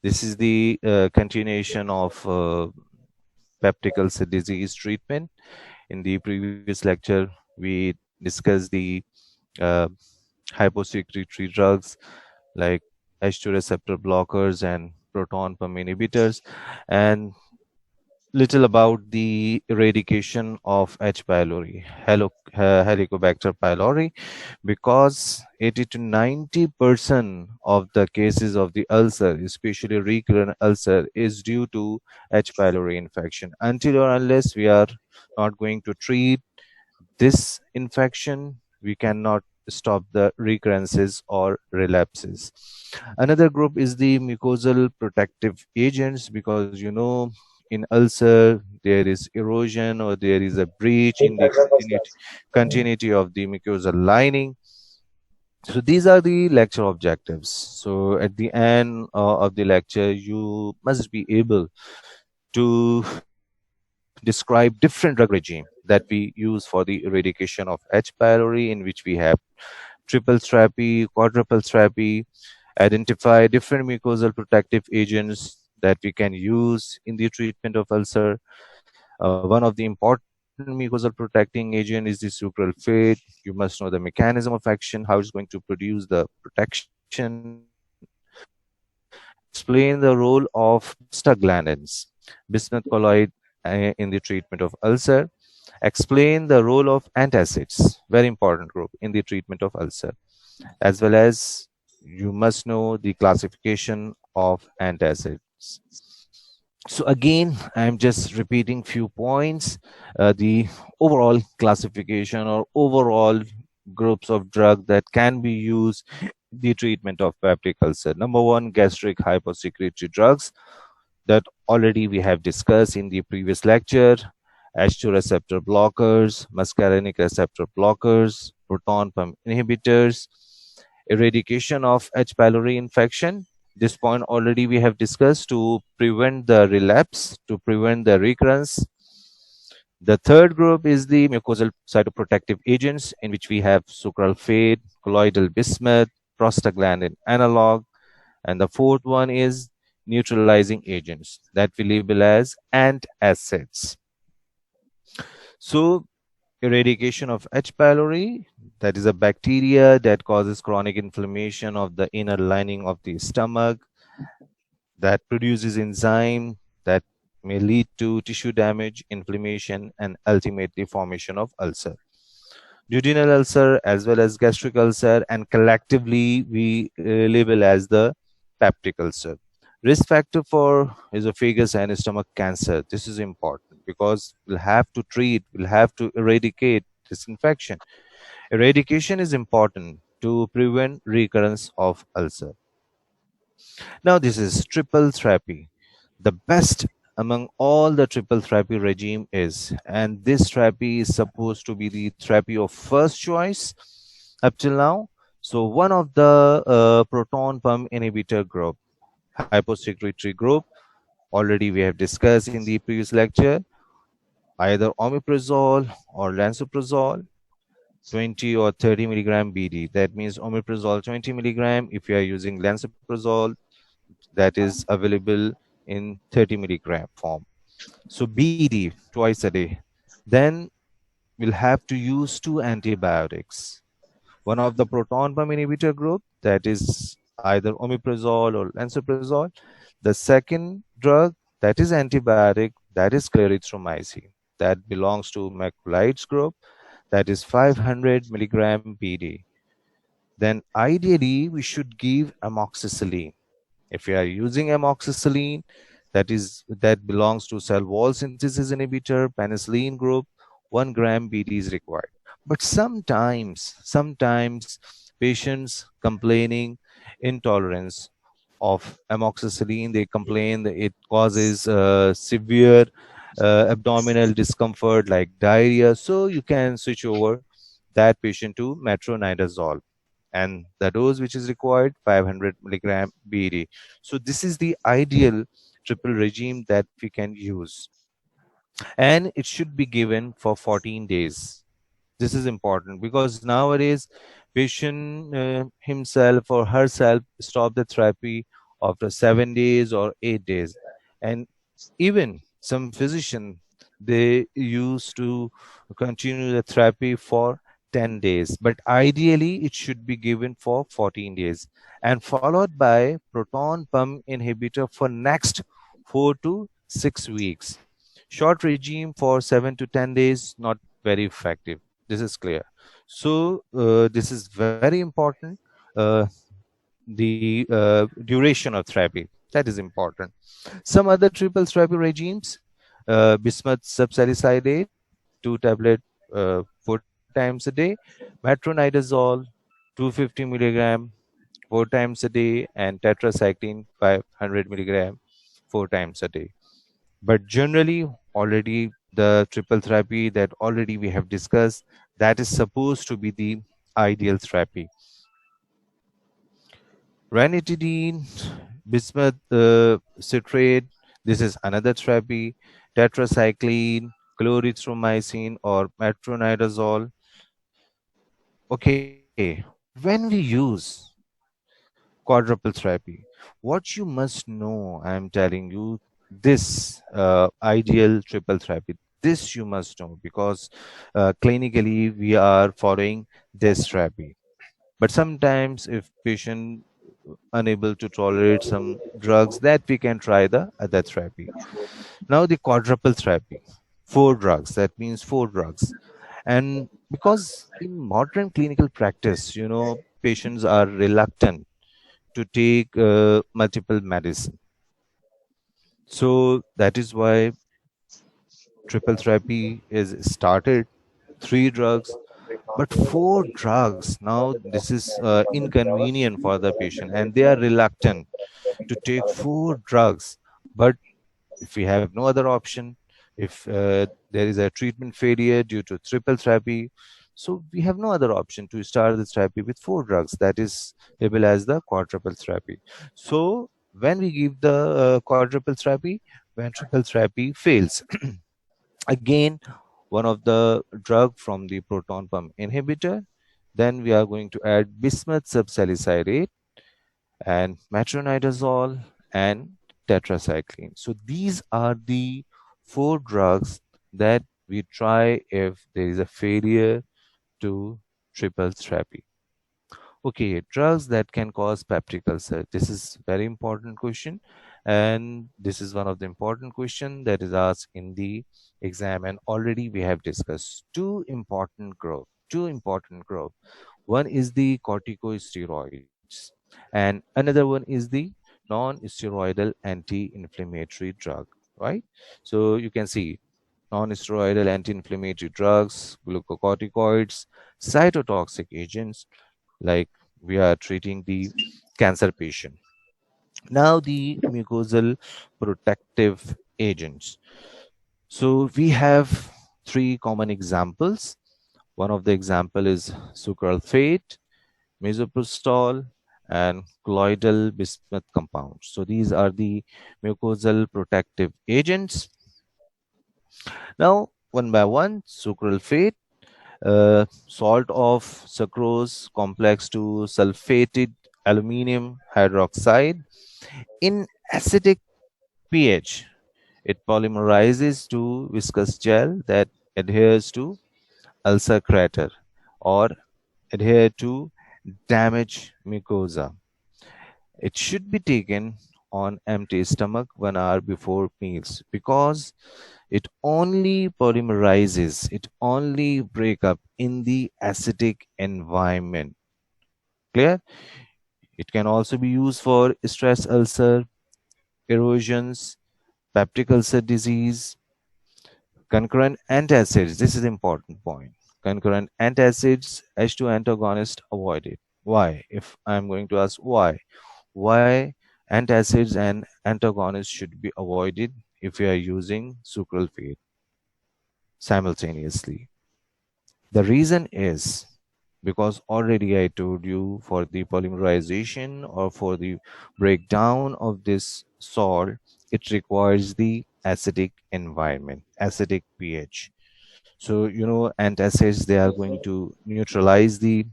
This is the continuation of peptic ulcer disease treatment. In the previous lecture, we discussed the uh, hyposecretory drugs like H2 receptor blockers and proton pump inhibitors, and little about the eradication of H. pylori, Helicobacter pylori, because 80 to 90% of the cases of the ulcer, especially recurrent ulcer, is due to H. pylori infection. Until or unless we are not going to treat this infection, we cannot stop the recurrences or relapses. Another group is the mucosal protective agents, because in ulcer there is erosion or there is a breach in the continuity of the mucosal lining. So these are the lecture objectives. So at the end of the lecture, you must be able to describe different drug regime that we use for the eradication of H. pylori, in which we have triple therapy, quadruple therapy, identify different mucosal protective agents that we can use in the treatment of ulcer. One of the important mucosal protecting agent is the sucralfate. You must know the mechanism of action, how it's going to produce the protection. Explain the role of prostaglandins, bismuth colloid in the treatment of ulcer. Explain the role of antacids, very important group in the treatment of ulcer, as well as you must know the classification of antacids. So again, I'm just repeating few points. The overall classification or overall groups of drug that can be used in the treatment of peptic ulcer. Number one, gastric hypersecretory drugs that already we have discussed in the previous lecture. H2 receptor blockers, muscarinic receptor blockers, proton pump inhibitors, eradication of H. pylori infection. This point already we have discussed, to prevent the relapse, to prevent the recurrence. The third group is the mucosal cytoprotective agents, in which we have sucralfate, colloidal bismuth, prostaglandin analog. And the fourth one is neutralizing agents that we label as antacids. So eradication of H. pylori, that is a bacteria that causes chronic inflammation of the inner lining of the stomach, that produces enzyme that may lead to tissue damage, inflammation, and ultimately formation of ulcer. Duodenal ulcer as well as gastric ulcer, and collectively we label as the peptic ulcer. Risk factor for esophagus and stomach cancer. This is important because we'll have to treat, we'll have to eradicate this infection. Eradication is important to prevent recurrence of ulcer. Now this is triple therapy. The best among all the triple therapy regime is, and this therapy is supposed to be the therapy of first choice up till now. So one of the proton pump inhibitor group, hyposecretory group, already we have discussed in the previous lecture, either omeprazole or lansoprazole, 20 or 30 milligram BD. That means omeprazole 20 milligram. If you are using lansoprazole, that is available in 30 milligram form. So BD twice a day. Then we'll have to use two antibiotics. One of the proton pump inhibitor group, that is either omeprazole or lansoprazole. The second drug, that is antibiotic, that is clarithromycin. That belongs to macrolides group, that is 500 milligram BD. Then ideally we should give amoxicillin. If you are using amoxicillin, that belongs to cell wall synthesis inhibitor, penicillin group, 1 gram BD is required. But sometimes patients complaining intolerance of amoxicillin, they complain that it causes severe abdominal discomfort like diarrhea. So you can switch over that patient to metronidazole, and the dose which is required 500 milligram BD. So this is the ideal triple regime that we can use, and it should be given for 14 days. This is important because nowadays Patient himself or herself stop the therapy after 7 days or 8 days, and even some physician, they used to continue the therapy for 10 days, but ideally it should be given for 14 days and followed by proton pump inhibitor for next 4 to 6 weeks. Short regime for 7 to 10 days, not very effective. This is clear. So this is very important. uh, the duration of therapy, that is important. Some other triple therapy regimes: bismuth subsalicylate, 2 tablet 4 times a day; metronidazole, 250 milligram 4 times a day; and tetracycline, 500 milligram 4 times a day. But generally, already the triple therapy that already we have discussed, that is supposed to be the ideal therapy. Ranitidine, bismuth citrate, this is another therapy. Tetracycline, clarithromycin, or metronidazole. Okay, when we use quadruple therapy, what you must know, I am telling you, this ideal triple therapy, this you must know, because clinically we are following this therapy. But sometimes if patient unable to tolerate some drugs, that we can try the other therapy. Now the quadruple therapy, 4 drugs, that means 4 drugs. And because in modern clinical practice, patients are reluctant to take multiple medicine. So that is why triple therapy is started, 3 drugs, but 4 drugs. Now this is inconvenient for the patient and they are reluctant to take 4 drugs. But if we have no other option, if there is a treatment failure due to triple therapy, so we have no other option to start the therapy with 4 drugs, that is labeled as the quadruple therapy. So when we give the quadruple therapy, when triple therapy fails, again one of the drug from the proton pump inhibitor, then we are going to add bismuth subsalicylate and metronidazole and tetracycline. So these are the 4 drugs that we try if there is a failure to triple therapy. Okay, drugs that can cause peptic ulcer. This is very important question, and this is one of the important question that is asked in the exam. And already we have discussed two important group. Two important group. One is the corticosteroids, and another one is the non-steroidal anti-inflammatory drug. Right? So you can see non-steroidal anti-inflammatory drugs, glucocorticoids, cytotoxic agents, like we are treating the cancer patient. Now the mucosal protective agents. So we have 3 common examples. One of the example is sucralfate, Misoprostol, and colloidal bismuth compounds. So these are the mucosal protective agents. Now, one by one, sucralfate, salt of sucrose complex to sulfated aluminum hydroxide in acidic pH. It polymerizes to viscous gel that adheres to ulcer crater or adhere to damaged mucosa. It should be taken on empty stomach 1 hour before meals because it only polymerizes, it only break up in the acidic environment. Clear? It can also be used for stress ulcer, erosions, peptic ulcer disease, concurrent antacids. This is important point. Concurrent antacids, H2 antagonist avoided. Why? If I'm going to ask why antacids and antagonists should be avoided if we are using sucralfate simultaneously. The reason is because already I told you, for the polymerization or for the breakdown of this salt, it requires the acidic environment, acidic pH. So, antacids, they are going to neutralize the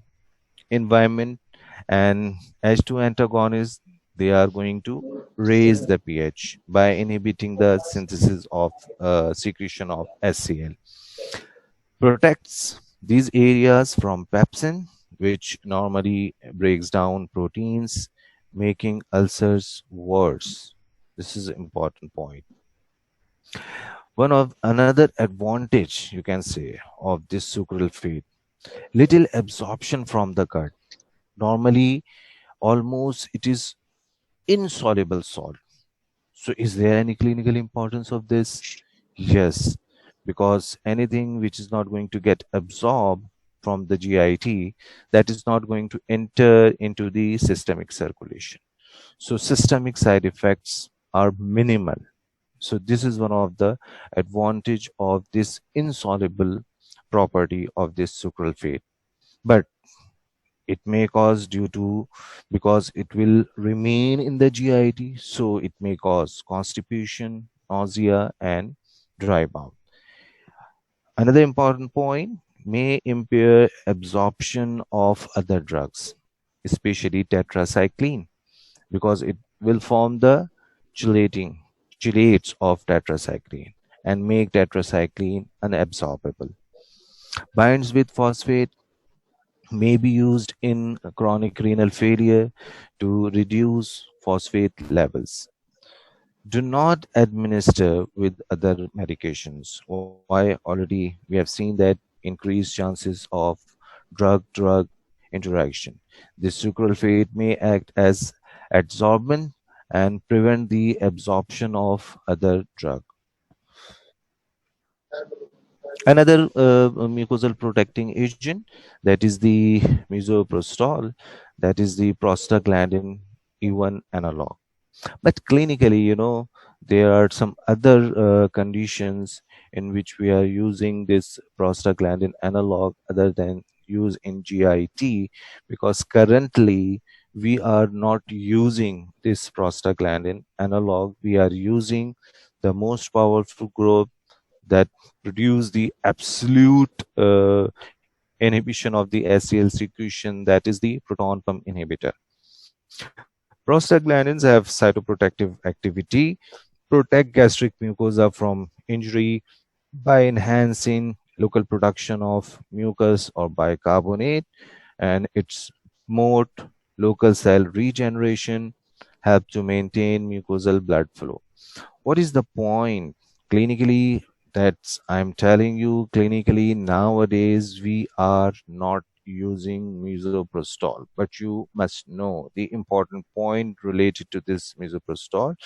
environment, and H2 antagonists, they are going to raise the pH by inhibiting the synthesis of secretion of HCl. Protects these areas from pepsin, which normally breaks down proteins, making ulcers worse. This is an important point. One of another advantage you can say of this sucralfate, little absorption from the gut. Normally, almost it is insoluble salt. So, is there any clinical importance of this? Yes, because anything which is not going to get absorbed from the GIT, that is not going to enter into the systemic circulation. So, systemic side effects are minimal. So, this is one of the advantage of this insoluble property of this sucralfate. But it may cause due to because it will remain in the GIT, so it may cause constipation, nausea, and dry mouth. Another important point, may impair absorption of other drugs, especially tetracycline, because it will form the chelates of tetracycline and make tetracycline unabsorbable. Binds with phosphate, may be used in chronic renal failure to reduce phosphate levels. Do not administer with other medications. Why? Already we have seen that increased chances of drug interaction. This sucralfate may act as adsorbent and prevent the absorption of other drug. Another mucosal protecting agent, that is the misoprostol, that is the prostaglandin E1 analog. But clinically, there are some other conditions in which we are using this prostaglandin analog other than use in GIT, because currently we are not using this prostaglandin analog. We are using the most powerful group that produce the absolute inhibition of the HCl secretion, that is the proton pump inhibitor. Prostaglandins have cytoprotective activity, protect gastric mucosa from injury by enhancing local production of mucus or bicarbonate, and it's promote local cell regeneration, help to maintain mucosal blood flow. What is the point? Clinically, that's I'm telling you, clinically nowadays we are not using misoprostol, but you must know the important point related to this misoprostol,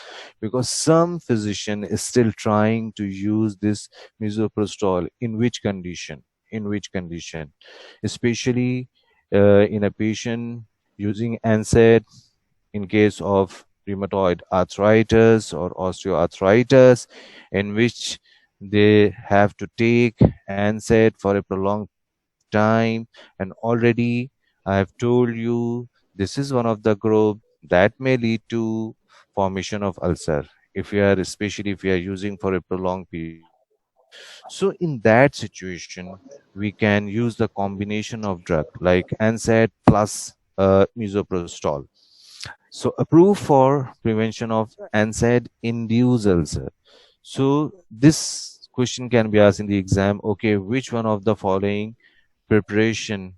because some physician is still trying to use this misoprostol in which condition, especially in a patient using NSAID in case of rheumatoid arthritis or osteoarthritis, in which they have to take NSAID for a prolonged time. And already I have told you this is one of the group that may lead to formation of ulcer if you are, especially if you are using for a prolonged period. So in that situation, we can use the combination of drug like NSAID plus misoprostol. So approved for prevention of NSAID induced ulcer. So this question can be asked in the exam. Okay, which one of the following preparation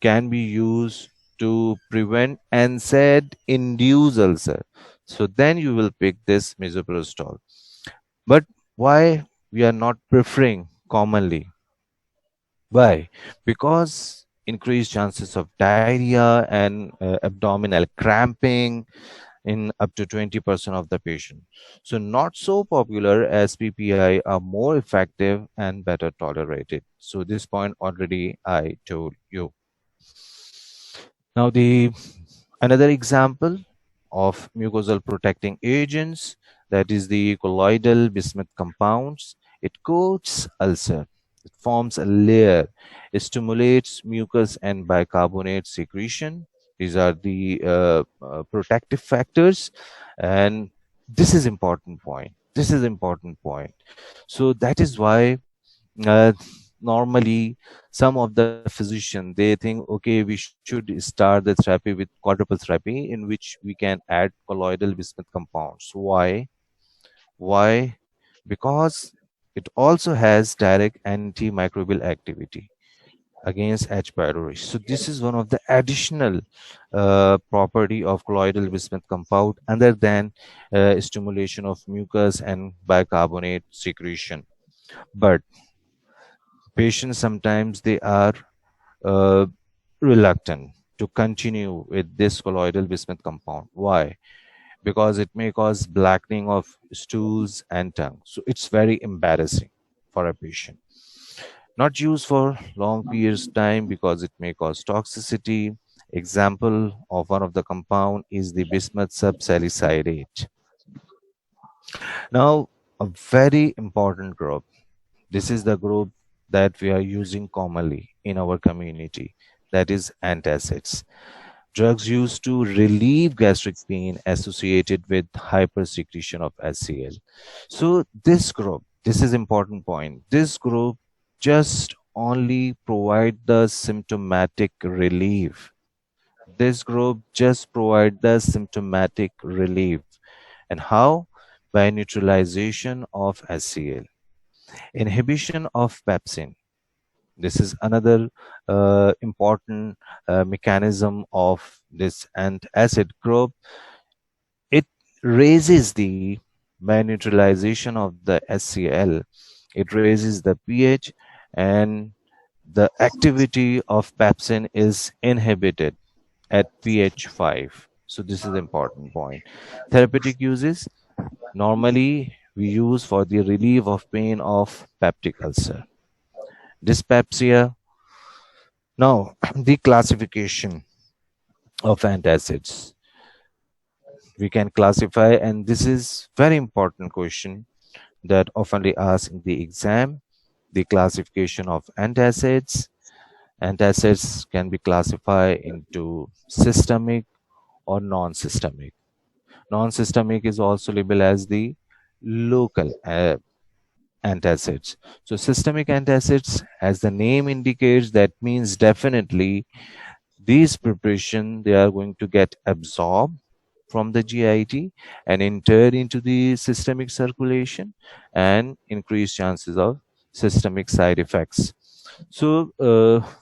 can be used to prevent NSAID induced ulcer? So then you will pick this misoprostol. But why we are not preferring commonly? Why? Because increased chances of diarrhea and abdominal cramping in up to 20% of the patient. So not so popular as PPI are more effective and better tolerated. So this point already I told you. Now the another example of mucosal protecting agents, that is the colloidal bismuth compounds. It coats ulcer. It forms a layer. It stimulates mucus and bicarbonate secretion. These are the protective factors, and this is important point. So that is why uh, normally some of the physician, they think, okay, we should start the therapy with quadruple therapy, in which we can add colloidal bismuth compounds. Why? Because it also has direct antimicrobial activity against H. pylori. So this is one of the additional property of colloidal bismuth compound, other than stimulation of mucus and bicarbonate secretion. But patients sometimes they are uh, reluctant to continue with this colloidal bismuth compound. Why? Because it may cause blackening of stools and tongue. So it's very embarrassing for a patient. Not used for long periods of time because it may cause toxicity. Example of one of the compound is the bismuth subsalicylate. Now, a very important group. This is the group that we are using commonly in our community. That is antacids. Drugs used to relieve gastric pain associated with hypersecretion of HCl. So this is important point. This group just only provide the symptomatic relief. This group just provide the symptomatic relief. And how? By neutralization of HCl. Inhibition of pepsin. This is another important mechanism of this antacid group. It raises the by neutralization of the HCl. It raises the pH, and the activity of pepsin is inhibited at pH 5. So this is the important point. Therapeutic uses normally we use for the relief of pain of peptic ulcer. Dyspepsia. Now, the classification of antacids. We can classify, and this is very important question that oftenly asked in the exam. The classification of antacids. Antacids can be classified into systemic or non-systemic. Non-systemic is also labeled as the local antacids. So systemic antacids, as the name indicates, that means definitely these preparation they are going to get absorbed from the GIT and enter into the systemic circulation and increase chances of systemic side effects. So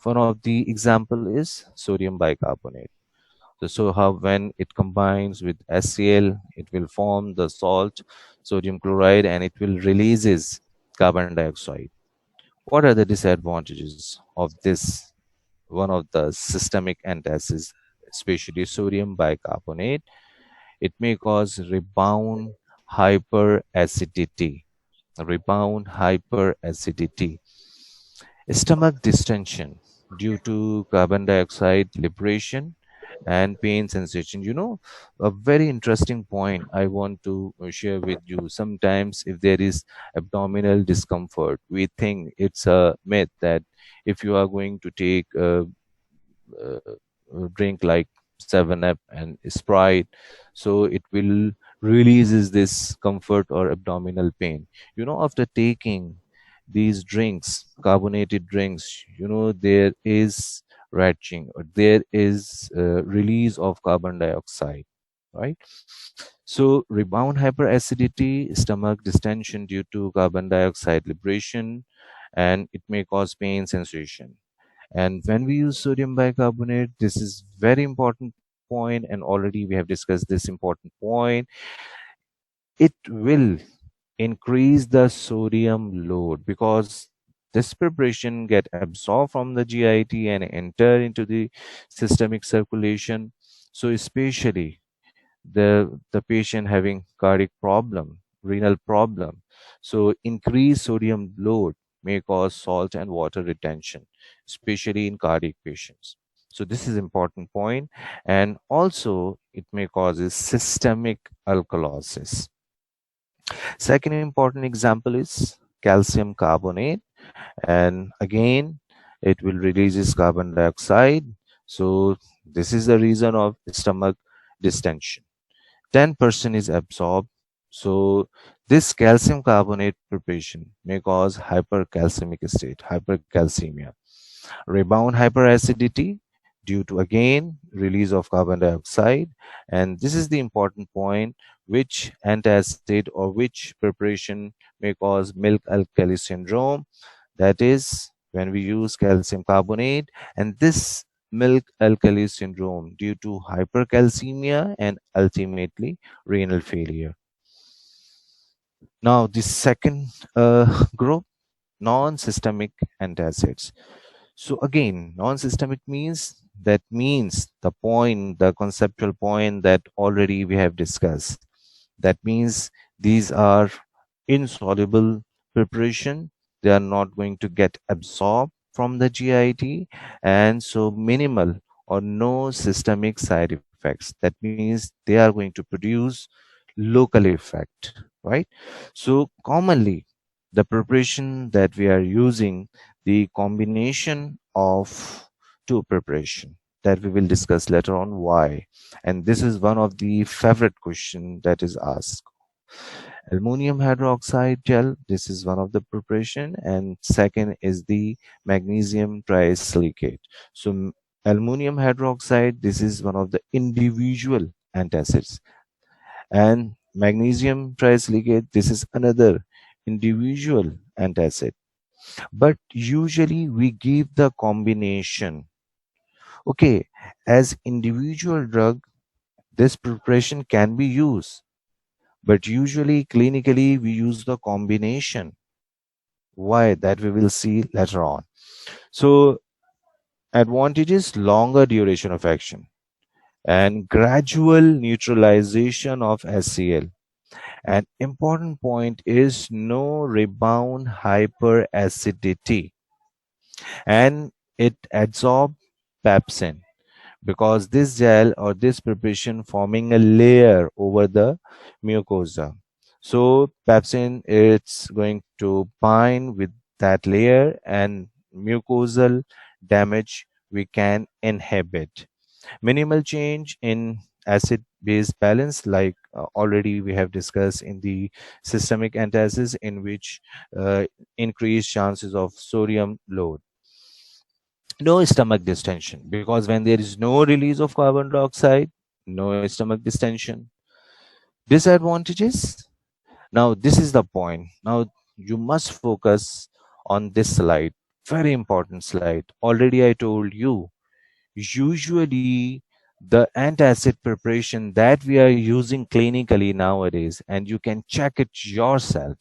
one of the example is sodium bicarbonate. So how when it combines with HCl, it will form the salt sodium chloride and it will releases carbon dioxide. What are the disadvantages of this one of the systemic antacids, especially sodium bicarbonate? It may cause rebound hyperacidity. Rebound hyperacidity. Stomach distension due to carbon dioxide liberation and pain sensation. A very interesting point I want to share with you. Sometimes, if there is abdominal discomfort, we think it's a myth that if you are going to take a drink like 7 Up and Sprite, so it will releases this comfort or abdominal pain. After taking these drinks, carbonated drinks, there is retching or there is release of carbon dioxide, right? So rebound hyperacidity, stomach distension due to carbon dioxide liberation, and it may cause pain sensation. And when we use sodium bicarbonate, this is very important point, and already we have discussed this important point. It will increase the sodium load because this preparation get absorbed from the GIT and enter into the systemic circulation. So especially the patient having cardiac problem, renal problem. So increased sodium load may cause salt and water retention, especially in cardiac patients. So this is important point, and also it may causes systemic alkalosis. Second important example is calcium carbonate, and again it will releases carbon dioxide. So this is the reason of stomach distension. 10% is absorbed, So this calcium carbonate preparation may cause hypercalcemic state, hypercalcemia, rebound hyperacidity due to again release of carbon dioxide. And this is the important point, which antacid or which preparation may cause milk alkali syndrome. That is when we use calcium carbonate, and this milk alkali syndrome due to hypercalcemia and ultimately renal failure. Now the second group, non-systemic antacids. So again, non-systemic means the point, the conceptual point that already we have discussed. That means these are insoluble preparation. They are not going to get absorbed from the GIT, and so minimal or no systemic side effects. That means they are going to produce local effect, right? So commonly, the preparation that we are using, the combination of two preparation that we will discuss later on why, and this is one of the favorite question that is asked. Aluminum hydroxide gel, this is one of the preparation, and second is the magnesium trisilicate. So aluminum hydroxide, this is one of the individual antacids, and magnesium trisilicate, this is another individual antacid. But usually we give the combination. Okay, as individual drug, this preparation can be used, but usually clinically we use the combination. Why? That we will see later on. So advantages: longer duration of action and gradual neutralization of HCl. An important point is no rebound hyperacidity, and it absorbs pepsin, because this gel or this preparation forming a layer over the mucosa. So pepsin, it's going to bind with that layer, and mucosal damage we can inhibit. Minimal change in acid base balance, like already we have discussed in the systemic antacids, in which increased chances of sodium load. No stomach distension, because when there is no release of carbon dioxide, no stomach distension. Disadvantages: now this is the point. Now you must focus on this slide, very important slide. Already I told you, usually the antacid preparation that we are using clinically nowadays, and you can check it yourself,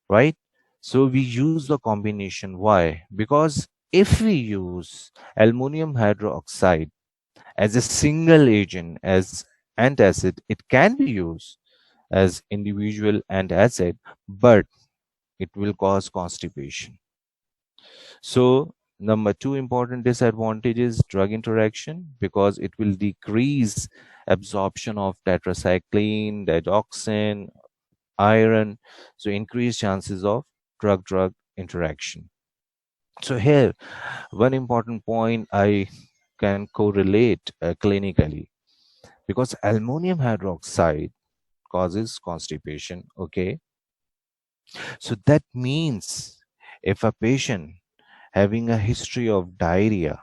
right? So we use the combination. Why? Because if we use aluminum hydroxide as a single agent, as antacid, it can be used as individual antacid, but it will cause constipation. So number two important disadvantage is drug interaction, because it will decrease absorption of tetracycline, digoxin, iron, so increased chances of drug-drug interaction. So here, one important point I can correlate clinically, because ammonium hydroxide causes constipation. Okay, so that means if a patient having a history of diarrhea,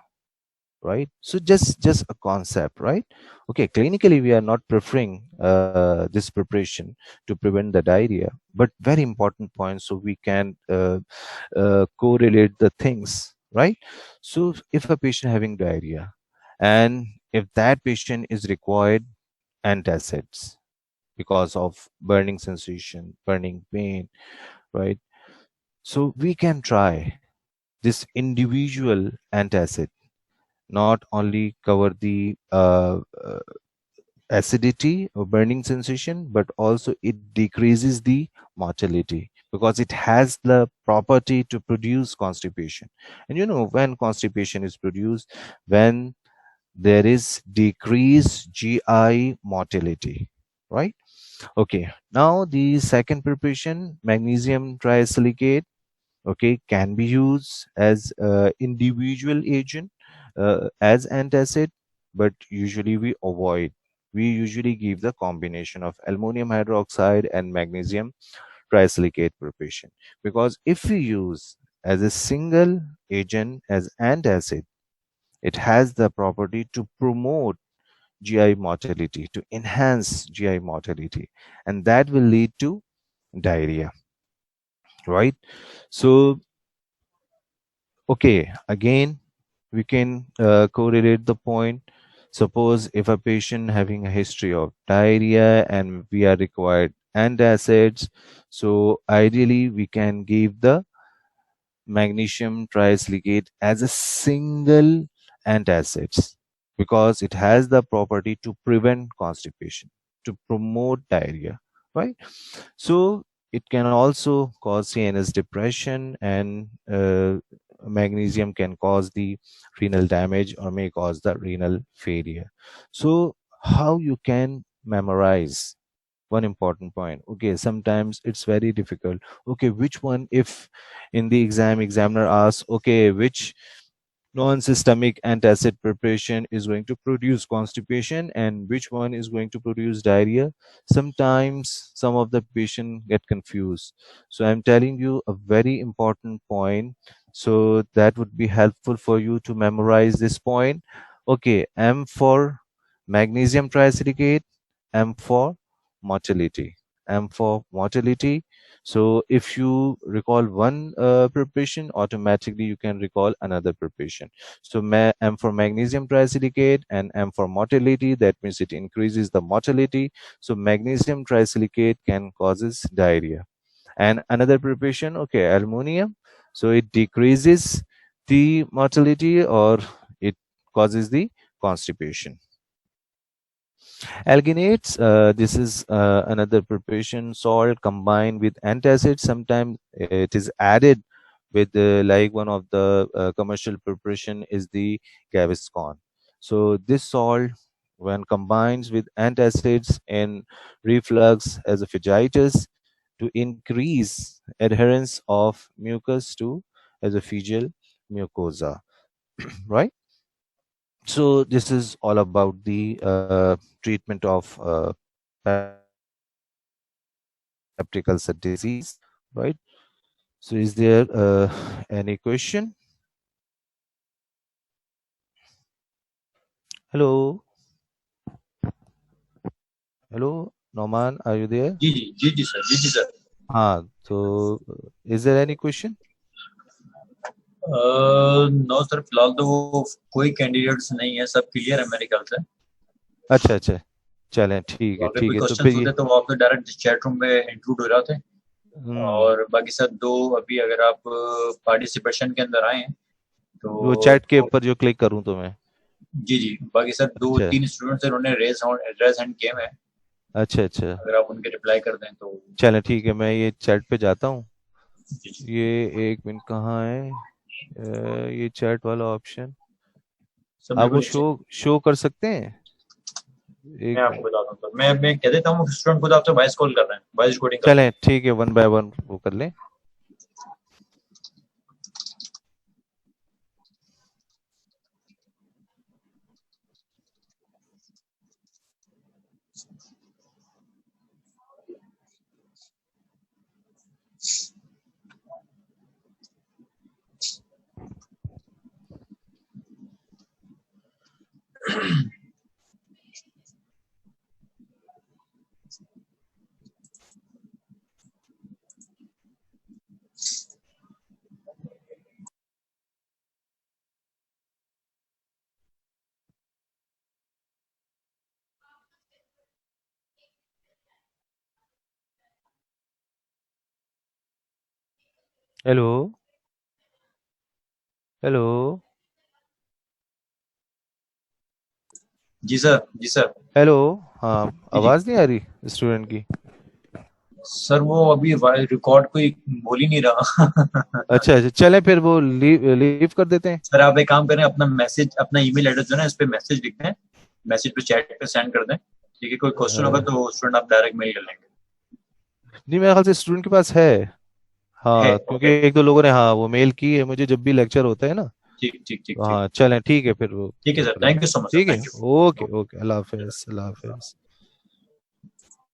right? So just a concept, right? Okay, clinically we are not preferring this preparation to prevent the diarrhea, but very important point, so we can correlate the things, right? So if a patient having diarrhea, and if that patient is required antacids because of burning sensation, burning pain, right? So we can try this individual antacid, not only cover the acidity or burning sensation, but also it decreases the motility, because it has the property to produce constipation. And you know, when constipation is produced, when there is decreased GI motility, right? Okay, now the second preparation, magnesium trisilicate, okay, can be used as individual agent as antacid, but usually we avoid, we usually give the combination of ammonium hydroxide and magnesium trisilicate preparation, because if we use as a single agent as antacid, it has the property to promote GI motility, to enhance GI motility, and that will lead to diarrhea, right? So, okay, again, we can correlate the point. Suppose if a patient having a history of diarrhea and we are required antacids, so ideally we can give the magnesium trisilicate as a single antacids, because it has the property to prevent constipation, to promote diarrhea, right? So it can also cause CNS depression, and magnesium can cause the renal damage or may cause the renal failure. So how you can memorize one important point? Okay, sometimes it's very difficult. Okay, which one, if in the examiner asks, okay, which non-systemic antacid preparation is going to produce constipation and which one is going to produce diarrhea, sometimes some of the patient get confused. So I'm telling you a very important point, so that would be helpful for you to memorize this point. Okay, M for magnesium trisilicate, M for motility, M for motility. So if you recall one preparation, automatically you can recall another preparation. So M for magnesium trisilicate and M for motility, that means it increases the motility. So magnesium trisilicate can causes diarrhea. And another preparation, okay, aluminum, so it decreases the motility or it causes the constipation. Alginates, this is another preparation, salt combined with antacid. Sometimes it is added with like one of the commercial preparation is the Gaviscon. So this salt, when combines with antacids in reflux esophagitis, to increase adherence of mucus to esophageal mucosa, right? So this is all about the treatment of peptic ulcer disease, right? So is there any question? Hello, hello, Norman, are you there? जी sir हाँ, so is there any question? No sir, फिलहाल तो वो कोई candidates नहीं है, सब clear है मेरे ख्याल से। अच्छा अच्छा, चलें ठीक तो है अगर ठीक कोई है, तो फिर क्वेश्चंस ये होते तो वो आप तो डायरेक्ट चैट रूम में इंक्लूड हो जाते। और बाकी सर दो अभी अगर आप पार्टिसिपेशन के अंदर आए हैं वो चैट के तो ऊपर जो क्लिक करूं तो मैं, जी बाकी सर दो अच्छा तीन स्टूडेंट्स उन्होंने रेज हैंड किए हैं, अच्छा अच्छा, अगर आप उनके रिप्लाई कर दें तो। चलें ठीक है, मैं ये चैट पे जाता हूँ। जी ये एक मिनट, कहाँ है ये चैट वाला ऑप्शन? सर आप बिल्कुल वो नीचे। शो कर सकते हैं? मैं एक आपको मिनट, बताता हूँ सर, मैं कह देता हूँ स्टूडेंट खुद आपसे वॉइस कॉल कर रहे हैं, वॉइस रिकॉर्डिंग कर रहे चलें ठीक है, वन बाय वन वो कर लें। हेलो हेलो, जी सर जी सर हेलो, हाँ, जी जी आवाज नहीं आ रही स्टूडेंट की? सर वो अभी रिकॉर्ड कोई बोल ही नहीं रहा। अच्छा अच्छा, चलें फिर वो लीव कर देते हैं। सर आप एक काम करें, अपना मैसेज, अपना ईमेल एड्रेस जो है ना इस पे मैसेज लिख दें, मैसेज पे चैट पे सेंड कर दें, ठीक है? कोई क्वेश्चन होगा तो स्टूडेंट आप डायरेक्ट मेल कर लेंगे। नहीं, मेरे ख्याल से स्टूडेंट के पास है। है हाँ, क्योंकि ओके। एक दो लोगों ने हाँ वो मेल की है मुझे जब भी लेक्चर होता है ना। ठीक ठीक ठीक तो ठीक। हाँ चलें, ठीक है फिर वो ठीक है सर, बिल्कुल। Thank you so much sir, ठीक है, thank you. Okay okay, Allah Hafiz, Allah Hafiz.